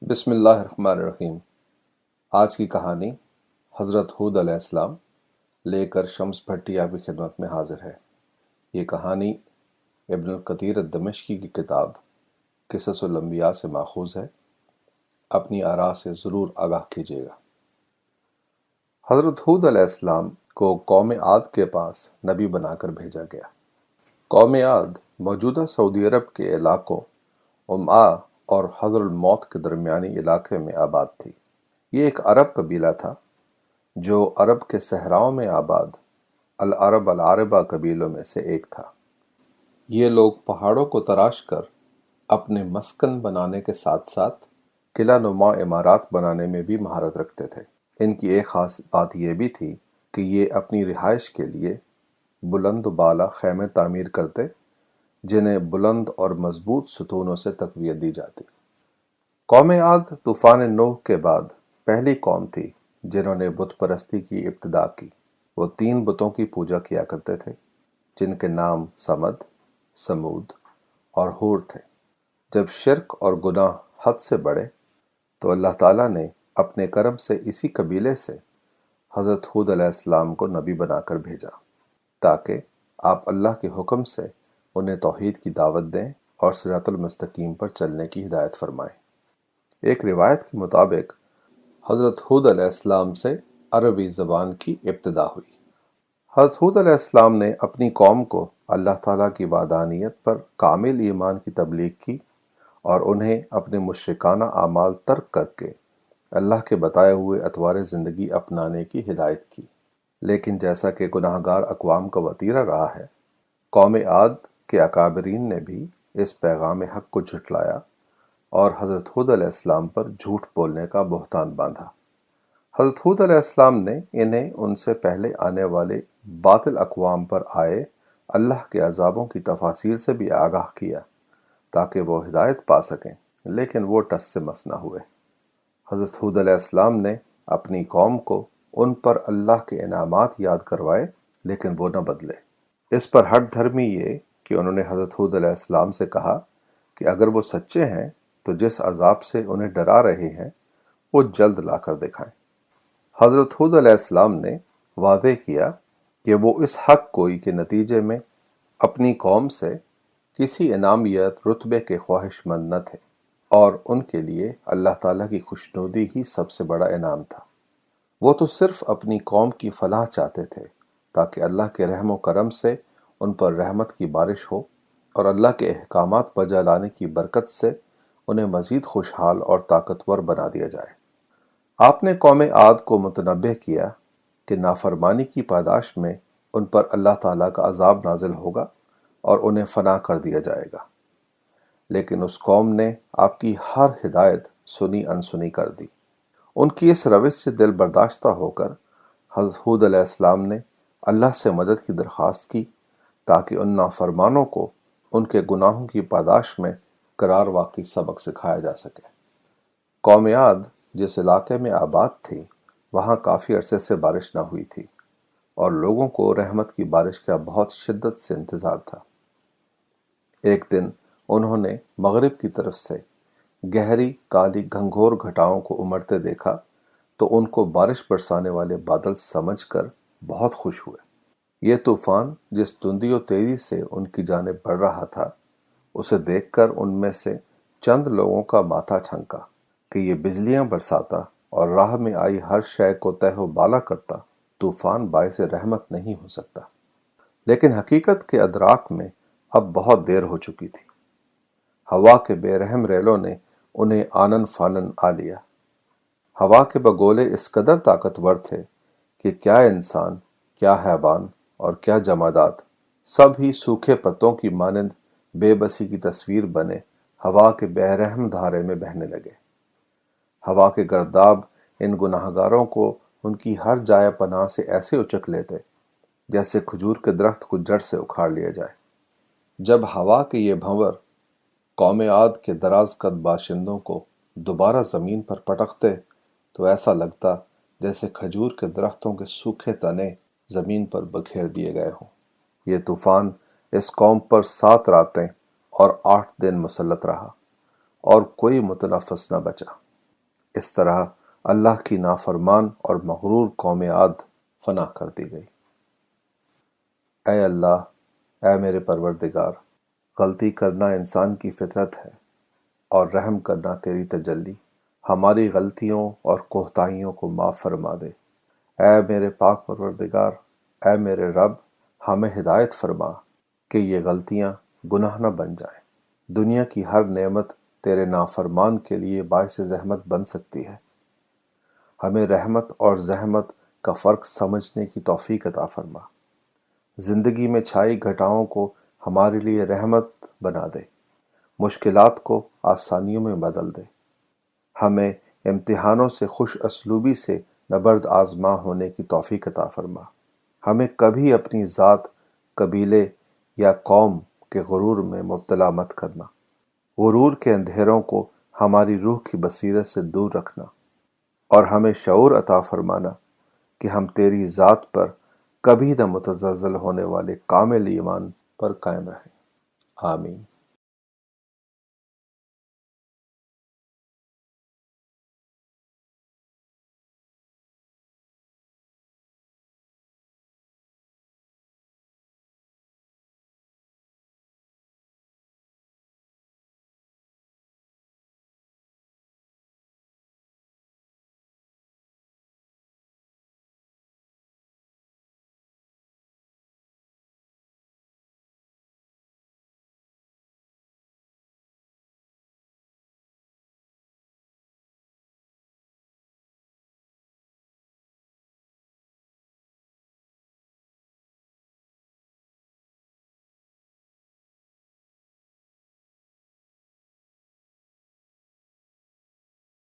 بسم اللہ الرحمن الرحیم۔ آج کی کہانی حضرت ہود علیہ السلام لے کر شمس بھٹی آپ کی خدمت میں حاضر ہے۔ یہ کہانی ابن القثیر الدمشقی کی کتاب قصص الانبیاء سے ماخوذ ہے۔ اپنی آراء سے ضرور آگاہ کیجیے گا۔ حضرت ہود علیہ السلام کو قوم عاد کے پاس نبی بنا کر بھیجا گیا۔ قوم عاد موجودہ سعودی عرب کے علاقوں عمعا اور حضر الموت کے درمیانی علاقے میں آباد تھی۔ یہ ایک عرب قبیلہ تھا جو عرب کے صحراؤں میں آباد العرب العربہ قبیلوں میں سے ایک تھا۔ یہ لوگ پہاڑوں کو تراش کر اپنے مسکن بنانے کے ساتھ ساتھ قلعہ نما عمارات بنانے میں بھی مہارت رکھتے تھے۔ ان کی ایک خاص بات یہ بھی تھی کہ یہ اپنی رہائش کے لیے بلند و بالا خیمے تعمیر کرتے جنہیں بلند اور مضبوط ستونوں سے تقویت دی جاتی۔ قوم عاد طوفان نوح کے بعد پہلی قوم تھی جنہوں نے بت پرستی کی ابتدا کی۔ وہ 3 بتوں کی پوجا کیا کرتے تھے جن کے نام سمد، سمود اور ہور تھے۔ جب شرک اور گناہ حد سے بڑھے تو اللہ تعالیٰ نے اپنے کرم سے اسی قبیلے سے حضرت ہود علیہ السلام کو نبی بنا کر بھیجا تاکہ آپ اللہ کے حکم سے انہیں توحید کی دعوت دیں اور صراط المستقیم پر چلنے کی ہدایت فرمائیں۔ ایک روایت کے مطابق حضرت ہود علیہ السلام سے عربی زبان کی ابتدا ہوئی۔ حضرت ہود علیہ السلام نے اپنی قوم کو اللہ تعالیٰ کی وحدانیت پر کامل ایمان کی تبلیغ کی اور انہیں اپنے مشرکانہ اعمال ترک کر کے اللہ کے بتائے ہوئے اطوار زندگی اپنانے کی ہدایت کی۔ لیکن جیسا کہ گناہ گار اقوام کا وتیرہ رہا ہے، قوم عاد کے اکابرین نے بھی اس پیغام حق کو جھٹلایا اور حضرت ہود علیہ السلام پر جھوٹ بولنے کا بہتان باندھا۔ حضرت ہود علیہ السلام نے انہیں ان سے پہلے آنے والے باطل اقوام پر آئے اللہ کے عذابوں کی تفاصیل سے بھی آگاہ کیا تاکہ وہ ہدایت پا سکیں، لیکن وہ ٹس سے مس نہ ہوئے۔ حضرت ہود علیہ السلام نے اپنی قوم کو ان پر اللہ کے انعامات یاد کروائے لیکن وہ نہ بدلے۔ اس پر ہٹ دھرمی یہ کہ انہوں نے حضرت ہود علیہ السلام سے کہا کہ اگر وہ سچے ہیں تو جس عذاب سے انہیں ڈرا رہے ہیں وہ جلد لا کر دکھائیں۔ حضرت ہود علیہ السلام نے واضح کیا کہ وہ اس حق گوئی کے نتیجے میں اپنی قوم سے کسی انعام یا رتبے کے خواہش مند نہ تھے اور ان کے لیے اللہ تعالیٰ کی خوشنودی ہی سب سے بڑا انعام تھا۔ وہ تو صرف اپنی قوم کی فلاح چاہتے تھے تاکہ اللہ کے رحم و کرم سے ان پر رحمت کی بارش ہو اور اللہ کے احکامات بجا لانے کی برکت سے انہیں مزید خوشحال اور طاقتور بنا دیا جائے۔ آپ نے قوم عاد کو متنبہ کیا کہ نافرمانی کی پاداش میں ان پر اللہ تعالیٰ کا عذاب نازل ہوگا اور انہیں فنا کر دیا جائے گا، لیکن اس قوم نے آپ کی ہر ہدایت سنی انسنی کر دی۔ ان کی اس روش سے دل برداشتہ ہو کر حضرت ہود علیہ السلام نے اللہ سے مدد کی درخواست کی تاکہ ان نافرمانوں کو ان کے گناہوں کی پاداش میں قرار واقعی سبق سکھایا جا سکے۔ قوم عاد جس علاقے میں آباد تھی وہاں کافی عرصے سے بارش نہ ہوئی تھی اور لوگوں کو رحمت کی بارش کا بہت شدت سے انتظار تھا۔ ایک دن انہوں نے مغرب کی طرف سے گہری کالی گھنگھور گھٹاؤں کو امڑتے دیکھا تو ان کو بارش برسانے والے بادل سمجھ کر بہت خوش ہوئے۔ یہ طوفان جس تندی و تیزی سے ان کی جانب بڑھ رہا تھا اسے دیکھ کر ان میں سے چند لوگوں کا ماتھا ٹھنکا کہ یہ بجلیاں برساتا اور راہ میں آئی ہر شے کو تہ و بالا کرتا طوفان باعث رحمت نہیں ہو سکتا۔ لیکن حقیقت کے ادراک میں اب بہت دیر ہو چکی تھی۔ ہوا کے بے رحم ریلوں نے انہیں آنن فانن آ لیا۔ ہوا کے بگولے اس قدر طاقتور تھے کہ کیا انسان، کیا حیوان اور کیا جمادات سب ہی سوکھے پتوں کی مانند بے بسی کی تصویر بنے ہوا کے بے رحم دھارے میں بہنے لگے۔ ہوا کے گرداب ان گناہ گاروں کو ان کی ہر جائے پناہ سے ایسے اچک لیتے جیسے کھجور کے درخت کو جڑ سے اکھاڑ لیا جائے۔ جب ہوا کے یہ بھنور قوم عاد کے دراز قد باشندوں کو دوبارہ زمین پر پٹکتے تو ایسا لگتا جیسے کھجور کے درختوں کے سوکھے تنے زمین پر بکھیر دیے گئے ہوں۔ یہ طوفان اس قوم پر 7 راتیں اور 8 دن مسلط رہا اور کوئی متنفس نہ بچا۔ اس طرح اللہ کی نافرمان اور مغرور قوم عاد فنا کر دی گئی۔ اے اللہ، اے میرے پروردگار، غلطی کرنا انسان کی فطرت ہے اور رحم کرنا تیری تجلی۔ ہماری غلطیوں اور کوتاہیوں کو معاف فرما دے۔ اے میرے پاک پروردگار، اے میرے رب، ہمیں ہدایت فرما کہ یہ غلطیاں گناہ نہ بن جائیں۔ دنیا کی ہر نعمت تیرے نافرمان کے لیے باعث زحمت بن سکتی ہے۔ ہمیں رحمت اور زحمت کا فرق سمجھنے کی توفیق عطا فرما۔ زندگی میں چھائی گھٹاؤں کو ہمارے لیے رحمت بنا دے، مشکلات کو آسانیوں میں بدل دے۔ ہمیں امتحانوں سے خوش اسلوبی سے نبرد آزما ہونے کی توفیق عطا فرما۔ ہمیں کبھی اپنی ذات، قبیلے یا قوم کے غرور میں مبتلا مت کرنا۔ غرور کے اندھیروں کو ہماری روح کی بصیرت سے دور رکھنا، اور ہمیں شعور عطا فرمانا کہ ہم تیری ذات پر کبھی نہ متزلزل ہونے والے کامل ایمان پر قائم رہیں۔ آمین۔